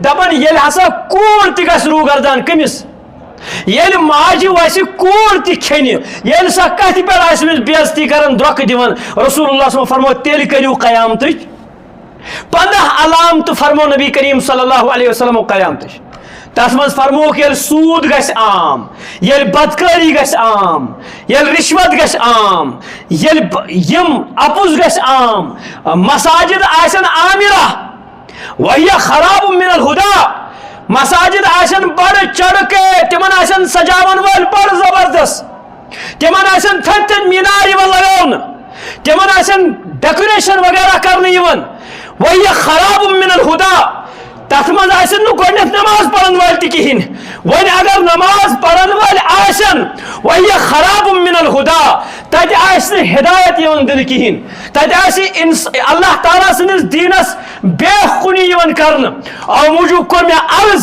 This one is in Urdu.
دپان ییٚلہِ ہسا کوٗر تہِ گژھِ روٗگردان کٔمِس ییٚلہِ ماجہِ وَسہِ کوٗر تہِ کھیٚنہِ ییٚلہِ سۄ کتھِ پٮ۪ٹھ آسہِ أمِس بے عزتی کران دھوکہٕ دِوان رسول اللہ صلی اللہ علیہ وسلم فرمو تیٚلہِ کٔرِو قیامتٕچ 15 علامتہٕ فرمو نبی کریم صلی اللہ علیہ وسلم قیامتٕچ تس منٛز فرموکھ ییٚلہِ سوٗد گژھِ عام ییٚلہِ بدکٲری گژھِ عام ییٚلہِ رِشوت گژھِ عام ییٚلہِ یِم اپُز گژھِ عام مساجد آسن عامرہ وہیہ خراب من الہدا مساجد آسن بڑ چڑھ کے تمن آسن سجاون وٲلۍ بڑ زبردست تمن آسن تھٔدۍ تھٔدۍ مینار یِوان لگاونہٕ تمن آسن ڈیکوریشن وغیرہ کرنہٕ یِوان وہیہ خراب من الہدا تتھ منٛز آسن نہٕ گۄڈنیٚتھ نماز پرن وٲلۍ تہِ کہیٖنۍ وۄنۍ اگر نماز پرن وٲلۍ آسن وہیہ خراب من الہدا تتہِ آسہِ نہٕ ہدایت یِوان دِنہٕ کہیٖنۍ تتہِ آسہِ اللہ تعالیٰ سٕنٛدِس دیٖنس بے خونی یِوان کرنہٕ او موٗجوٗب کوٚر مےٚ عرض